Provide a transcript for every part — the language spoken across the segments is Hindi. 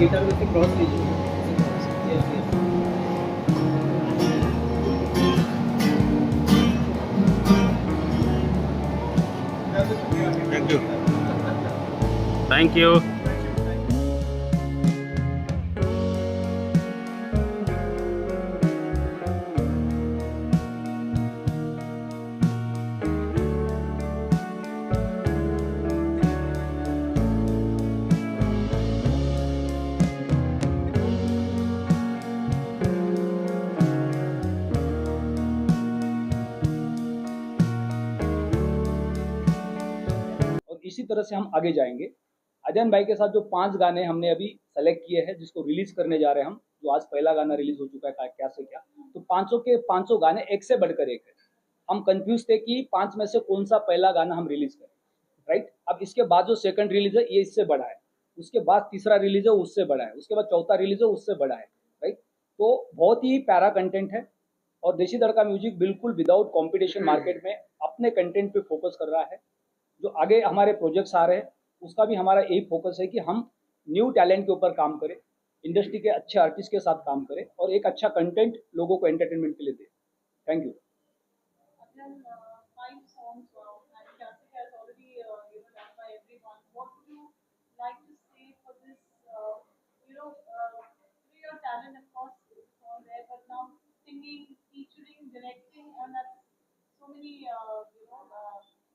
गिटार में से क्रॉस लीजिए। Yes yes. Thank you. Thank you. और इसी तरह से हम आगे जाएंगे। अजयन भाई के साथ जो 5 गाने हमने अभी सेलेक्ट किए हैं, जिसको रिलीज करने जा रहे हैं हम, जो आज पहला गाना रिलीज हो चुका है क्या से क्या, तो पांचों के पांचों गाने एक से बढ़कर एक है। हम कंफ्यूज थे कि 5 में से कौन सा पहला गाना हम रिलीज करें, राइट। अब इसके बाद जो सेकंड रिलीज है ये इससे बड़ा है, उसके बाद तीसरा रिलीज है उससे बड़ा है, उसके बाद चौथा रिलीज है उससे बड़ा है, राइट। तो बहुत ही प्यारा कंटेंट है और देशी धड़का म्यूजिक बिल्कुल विदाउट कंपटीशन मार्केट में अपने कंटेंट पे फोकस कर रहा है। जो आगे हमारे प्रोजेक्ट्स आ रहे हैं उसका भी हमारा यही फोकस है कि हम न्यू टैलेंट के ऊपर काम करें, इंडस्ट्री के अच्छे आर्टिस्ट के साथ काम करें और एक अच्छा कंटेंट लोगों को एंटरटेनमेंट के लिए दें। Thank you. Then 5 songs, wow, and Classic has already done by everyone. What would you like to say for this? Your talent, of course, is all there, but now singing, featuring, directing, and that's so many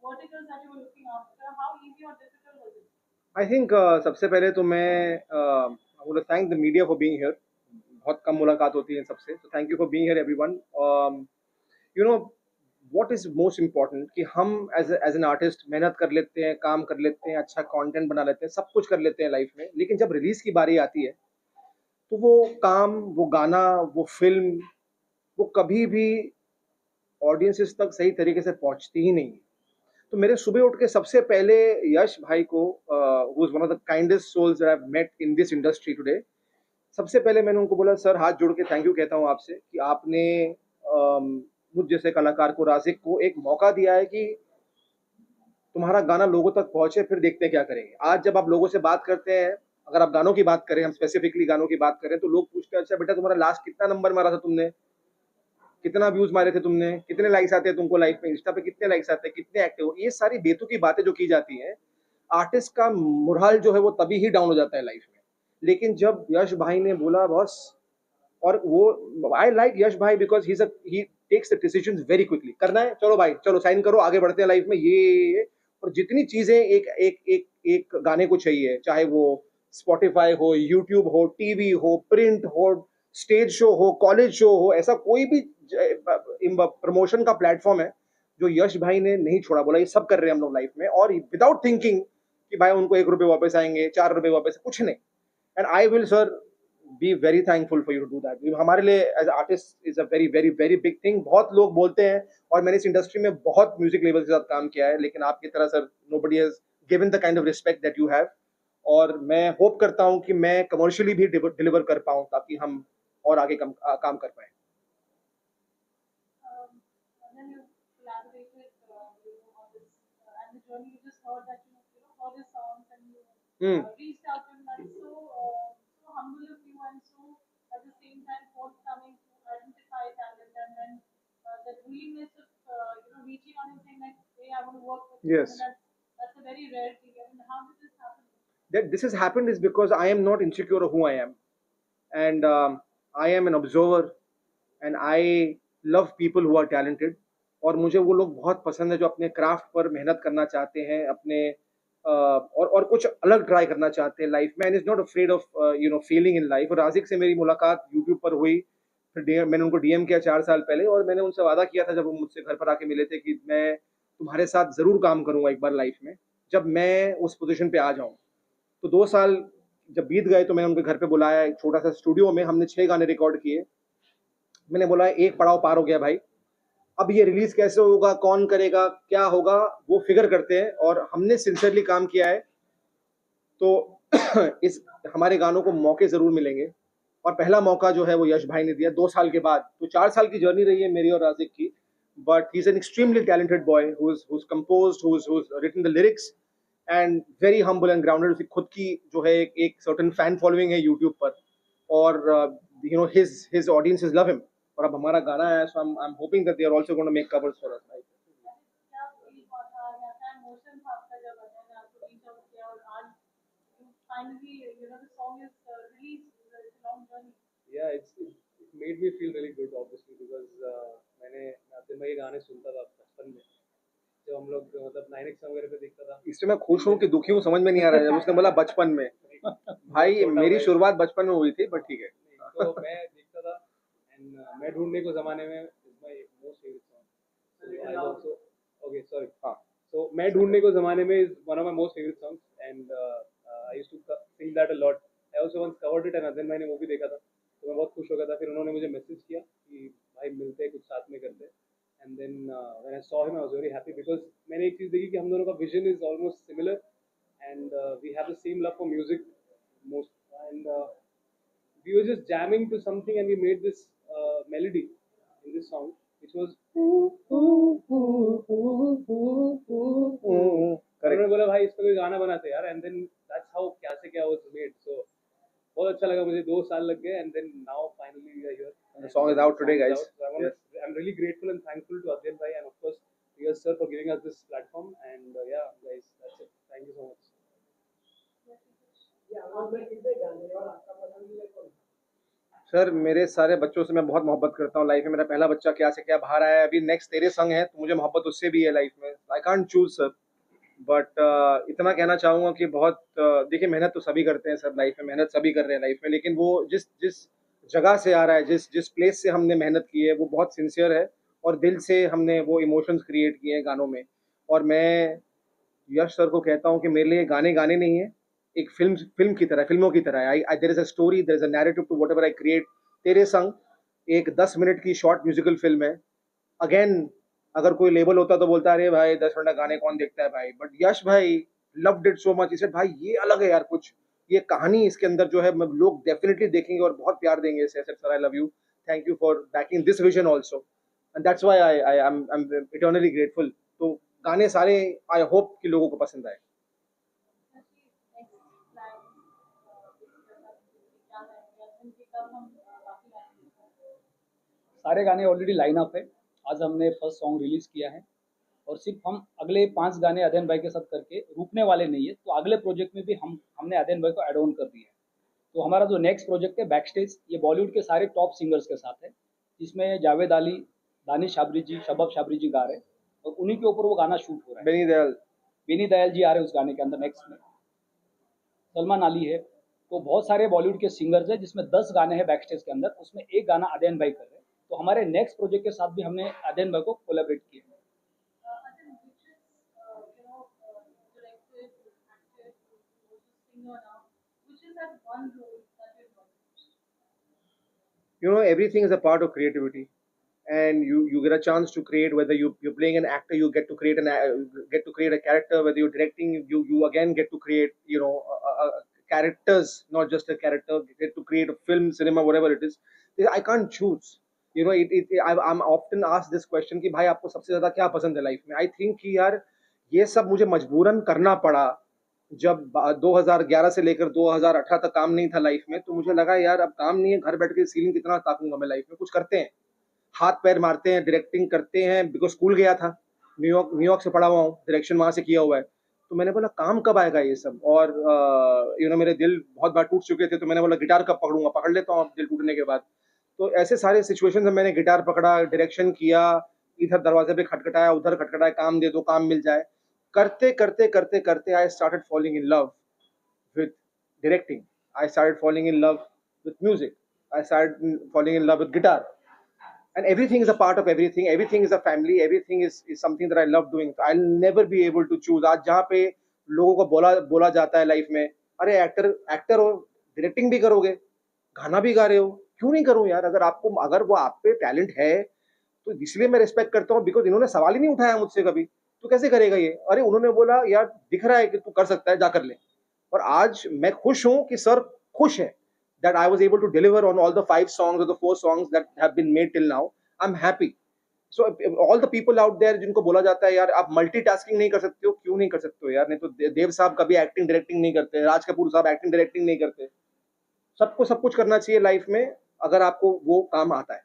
verticals that you were looking after. How easy or difficult was it? I think सबसे पहले तो मैं I want to thank the media for being here. बहुत कम मुलाकात होती है सबसे, so thank you for being here everyone. You know what is most important कि हम as an artist मेहनत कर लेते हैं, काम कर लेते हैं, अच्छा कंटेंट बना लेते हैं, सब कुछ कर लेते हैं लाइफ में, लेकिन जब रिलीज की बारी आती है तो वो काम, वो गाना, वो फिल्म, वो कभी भी ऑडियंसेस तक सही तरीके से पहुंचती ही नहीं है। तो मेरे सुबह उठ के सबसे पहले यश भाई को, who is one of the kindest souls that I have met in this industry today, सबसे पहले मैंने उनको बोला, सर हाथ जोड़ के थैंक यू कहता हूँ आपसे कि आपने मुझ जैसे कलाकार को, राजिक को एक मौका दिया है कि तुम्हारा गाना लोगों तक पहुंचे, फिर देखते हैं क्या करेंगे। आज जब आप लोगों से बात करते हैं, अगर आप गानों की बात करें, हम स्पेसिफिकली गानों की बात करें, तो लोग पूछते हैं अच्छा बेटा तुम्हारा लास्ट कितना नंबर मारा था तुमने, कितना व्यूज मारे थे तुमने, कितने लाइक्स आते हैं तुमको लाइफ में, इंस्टा पे कितने लाइक्स आते हैं, कितने एक्टिव हो। ये सारी बेतुकी बातें जो की जाती हैं, आर्टिस्ट का मुरहाल जो है वो तभी ही डाउन हो जाता है लाइफ में। लेकिन जब यश भाई ने बोला बॉस, और वो आई लाइक यश भाई because he takes the decisions very quickly, करना है चलो भाई चलो साइन करो, आगे बढ़ते हैं लाइफ में, ये और जितनी चीजें एक एक एक एक गाने को चाहिए, चाहे वो स्पॉटिफाई हो, यूट्यूब हो, टीवी हो, प्रिंट हो, स्टेज शो हो, कॉलेज शो हो, ऐसा कोई भी प्रमोशन का प्लेटफॉर्म है जो यश भाई ने नहीं छोड़ा, बोला ये सब कर रहे हैं हम लोग लाइफ में, और विदाउट थिंकिंग कि भाई उनको 1 रुपये वापस आएंगे, 4 रुपये वापस, कुछ नहीं। And I will sir be very thankful for you to do that. हमारे लिए as artist is a very very very big thing. बहुत लोग बोलते हैं, और मैंने इस इंडस्ट्री में बहुत म्यूजिक लेवल के साथ काम किया है, लेकिन आपकी तरह sir nobody has given the kind of respect that you have. और मैं होप करता हूँ कि मैं कमर्शियली भी डिलीवर कर पाऊँ, ताकि हम और आगे काम कर पाए। Then you collaborated on this, and the journey you just heard that heard his songs and you reached out to him. That's so humble of you, and so at the same time forthcoming to identify talent, and then the willingness of reaching out and saying like, hey, I want to work with you. Yes. And that's a very rare thing. I mean, how did this happen? That this has happened is because I am not insecure of who I am, and I am an observer, and I love people who are talented. और मुझे वो लोग बहुत पसंद है जो अपने क्राफ्ट पर मेहनत करना चाहते हैं, अपने और कुछ अलग ट्राई करना चाहते हैं लाइफ में, and is not afraid of Fehling in life. और राजिक से मेरी मुलाकात यूट्यूब पर हुई, फिर मैंने उनको डीएम किया 4 साल पहले, और मैंने उनसे वादा किया था जब वो मुझसे घर पर आके मिले थे कि मैं तुम्हारे साथ ज़रूर काम करूँगा एक बार लाइफ में, जब मैं उस पोजीशन पे आ जाऊँ। तो 2 साल जब बीत गए तो मैंने उनके घर पे बुलाया, एक छोटा सा स्टूडियो में, हमने 6 गाने रिकॉर्ड किए। मैंने बोला एक पड़ाव पार हो गया भाई, अब ये रिलीज कैसे होगा, कौन करेगा, क्या होगा, वो फिगर करते हैं। और हमने सिंसियरली काम किया है, तो इस हमारे गानों को मौके जरूर मिलेंगे, और पहला मौका जो है वो यश भाई ने दिया 2 साल के बाद। तो 4 साल की जर्नी रही है मेरी और राजिक की, but he is an extremely talented boy who's composed, who's written the lyrics, and very humble and grounded. उसकी खुद की जो है एक सर्टेन फैन फॉलोइंग है यूट्यूब पर, और you know his audiences love him. और अब हमारा गाना है, so I am hoping that they are also going to make covers for us. क्या फील हुआ था या क्या इमोशन था आपका जब अजय ने आपको रीच आउट किया और आज finally the song is released, it's a long journey? Yeah, it made me feel really good, obviously, because मैंने नादिम भाई के गाने सुनता था बचपन में, जब हम लोग मतलब 9X वगैरह पे देखता था। इसमें मैं खुश हूँ कि दुखी हूँ, समझ में नहीं आ रहा है जब उसने बोला बचपन में। भाई छोटा मेरी भाई। शुरुआत बचपन में हुई थी, बट ठीक है। तो मैं देखता था, एंड मैं ढूंढने को ज़माने में is my most favourite song. I also okay sorry हाँ, सो मैं ढूंढने को ज़माने में is one of my most favourite songs, and I used to sing that a lot. I also once covered it, and other मैंने वो भी देखा था, तो मैं बहुत खुश हो गया था। फिर उन्होंने मुझे मैसेज किया कि भाई मिलते हैं, कुछ साथ में करते हैं। And then when I saw him I was very happy, because मैंने एक चीज़ देखी कि हम दोनों का vision is almost similar, and we have the same love for music most, and we were just jamming to something, and we made this melody in this song which was correct. उन्होंने बोला भाई इस पे कोई गाना बनाते यार, and then that's how क्या से क्या was made। So बहुत अच्छा लगा मुझे, 2 साल लग गए, and then now finally we are here The song is out today, guys. So I'm really grateful and thankful to Adyan bhai, and of course Riyaz sir for giving us this platform, and yeah guys, that's it, thank you so much। Sir मेरे सारे बच्चों से मैं बहुत मोहब्बत करता हूँ लाइफ में। मेरा पहला बच्चा क्या से क्या बाहर आया है, अभी नेक्स्ट तेरे संग है, तो मुझे मोहब्बत उससे भी है लाइफ में। I can't choose sir, but इतना कहना चाहूँगा कि बहुत देखिए मेहनत तो सभी करते हैं सर लाइफ में, मेहनत सभी कर रहे हैं लाइफ में, लेकिन वो जिस जिस जगह से आ रहा है, जिस जिस प्लेस से हमने मेहनत की है, वो बहुत सिंसियर है, और दिल से हमने वो इमोशंस क्रिएट किए हैं गानों में। और मैं यश सर को कहता हूँ कि मेरे लिए गाने गाने नहीं है, एक फिल्म की तरह, फिल्मों की तरह है। I there is a story, there is a narrative to whatever I create. तेरे संग एक 10 मिनट की शॉर्ट म्यूजिकल फिल्म है। अगेन अगर कोई लेबल होता तो बोलता अरे भाई 10 मिनट का गाने कौन देखता है भाई, बट यश भाई loved it so much, he said भाई ये अलग है यार, कुछ ये कहानी इसके अंदर जो है लोग डेफिनेटली देखेंगे और बहुत प्यार देंगे इसे। Sir I love you, thank you for banking this vision also, and that's why I am eternally grateful. तो गाने सारे आई होप कि लोगों को पसंद आए। सारे गाने ऑलरेडी लाइन अप है। आज हमने फर्स्ट सॉन्ग रिलीज किया है, और सिर्फ हम अगले 5 गाने अदयन भाई के साथ करके रुकने वाले नहीं है। तो अगले प्रोजेक्ट में भी हमने अदयन भाई को ऐड ऑन कर दिया है। तो हमारा जो नेक्स्ट प्रोजेक्ट है बैक स्टेज, ये बॉलीवुड के सारे टॉप सिंगर्स के साथ है, जिसमें जावेद अली, दानिश शाबरी जी, शबाब शाबरी जी गा रहे हैं, और उन्हीं के ऊपर वो गाना शूट हो रहा है। बेनी दयाल जी आ रहे हैं उस गाने के अंदर नेक्स्ट में, सलमान अली है। तो बहुत सारे बॉलीवुड के सिंगर्स हैं, जिसमें 10 गाने हैं बैक स्टेज के अंदर, उसमें एक गाना अदयन भाई कर रहे हैं। तो हमारे नेक्स्ट प्रोजेक्ट के साथ भी हमने अदयन भाई को कोलैबोरेट किया है। You know, everything is a part of creativity, and you get a chance to create. Whether you're playing an actor, you get to create a character. Whether you're directing, you again get to create, you know, characters, not just a character. You get to create a film, cinema, whatever it is. I can't choose. You know, I'm often asked this question कि भाई आपको सबसे ज़्यादा क्या पसंद है लाइफ में? I think कि यार ये सब मुझे मजबूरन करना पड़ा। जब 2011 से लेकर 2018 तक काम नहीं था लाइफ में, तो मुझे लगा यार अब काम नहीं है, घर बैठ के सीलिंग कितना ताकूंगा मैं लाइफ में, कुछ करते हैं, हाथ पैर मारते हैं, डायरेक्टिंग करते हैं। बिकॉज स्कूल गया था, न्यूयॉर्क से पढ़ा हुआ हूँ, डायरेक्शन वहाँ से किया हुआ है। तो मैंने बोला काम कब आएगा ये सब, और यू नो मेरे दिल बहुत बार टूट चुके थे, तो मैंने बोला गिटार कब पकड़ूंगा, पकड़ लेता हूँ दिल टूटने के बाद। तो ऐसे सारे सिचुएशन में मैंने गिटार पकड़ा, डायरेक्शन किया, इधर दरवाजे पे खटखटाया, उधर खटखटाया, काम दे दो, काम मिल जाए। करते करते करते करते I started falling in love with directing. I started falling in love with music. I started falling in love with guitar. And everything is a part of everything. Everything is a family. Everything is something that I love doing. I'll never be able to choose. आज जहाँ पे लोगों को बोला जाता है लाइफ में, अरे एक्टर हो, डायरेक्टिंग भी करोगे, गाना भी गा रहे हो, क्यों नहीं करूँ यार? अगर वो आप पे टैलेंट है, तो इसलिए मैं रिस्पेक्ट करता हूँ, बिकॉज इन्होंने सवाल ही नहीं उठाया मुझसे कभी, तू कैसे करेगा ये? अरे उन्होंने बोला यार दिख रहा है कि तू कर सकता है, जा कर ले। और आज मैं खुश हूं कि सर खुश है that I was able to deliver on all the 5 songs or the 4 songs that have been made till now. I'm happy. So all the people out there जिनको बोला जाता है यार आप मल्टीटास्किंग नहीं कर सकते हो, क्यों नहीं कर सकते हो यार? नहीं तो देव साहब कभी एक्टिंग डायरेक्टिंग नहीं करते, राज कपूर साहब एक्टिंग डायरेक्टिंग नहीं करते। सबको सब कुछ करना चाहिए लाइफ में अगर आपको वो काम आता है।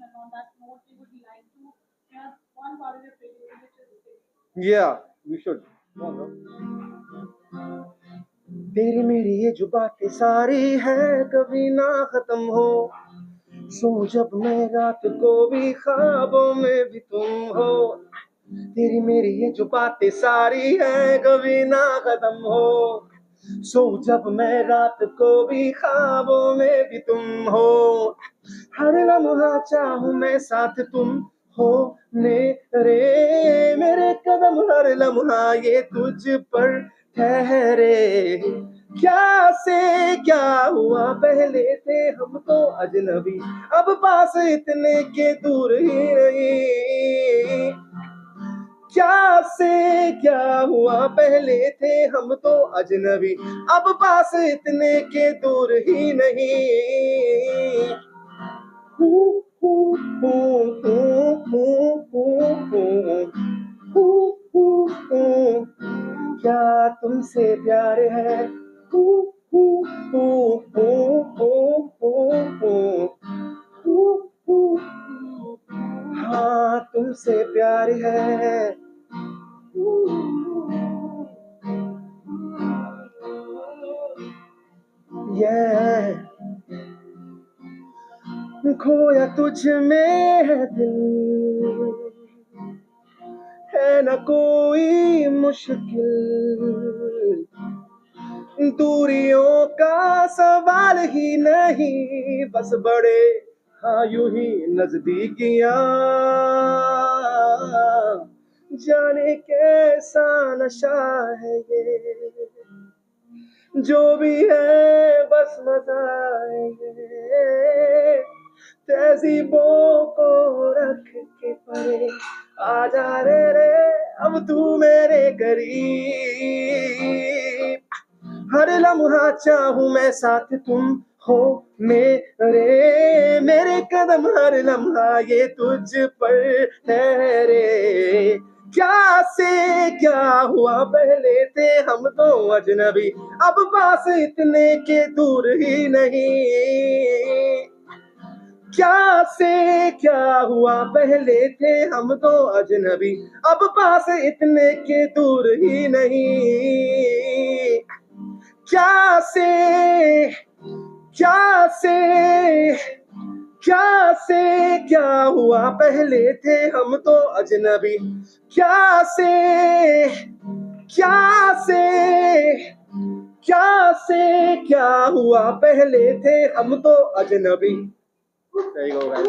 And on that note, we would like to have one part of your video, which is singing. Yeah, we should. तेरी मेरी ये जो बातें सारी है कभी ना खत्म हो, सो जब मैं रात को भी ख्वाबों में भी तुम हो। तेरी मेरी ये जो बातें सारी है कभी ना खत्म हो, सो जब मैं रात को भी ख्वाबों में भी तुम हो। हर लम्हा चाहूं मैं साथ तुम हो मेरे कदम हर लम्हा ये तुझ पर ठहरे। क्या से क्या हुआ पहले थे हम तो अजनबी, अब पास इतने के दूर ही नहीं। क्या से क्या हुआ पहले थे हम तो अजनबी, अब पास इतने के दूर ही नहीं। क्या तुमसे प्यार है? हाँ तुमसे प्यार है। खोया तुझ में है दिल, है न कोई मुश्किल, दूरियों का सवाल ही नहीं, बस बड़े हाँ यूं ही नजदीकियां। जाने कैसा नशा है ये, जो भी है बस मजा है ये। तहजीबों को रख के परे आजा रे अब तू मेरे करीब। हर लम्हा चाहूं मैं साथ तुम हो मेरे कदम हर लम्हा ये तुझ पर ठहरे। क्या से क्या हुआ पहले थे हम तो अजनबी, अब पास इतने के दूर ही नहीं। क्या से क्या हुआ पहले थे हम तो अजनबी, अब पास इतने के दूर ही नहीं। क्या से क्या से क्या से क्या हुआ पहले थे हम तो अजनबी, क्या से क्या से क्या से क्या हुआ पहले थे हम तो अजनबी। There you go, guys.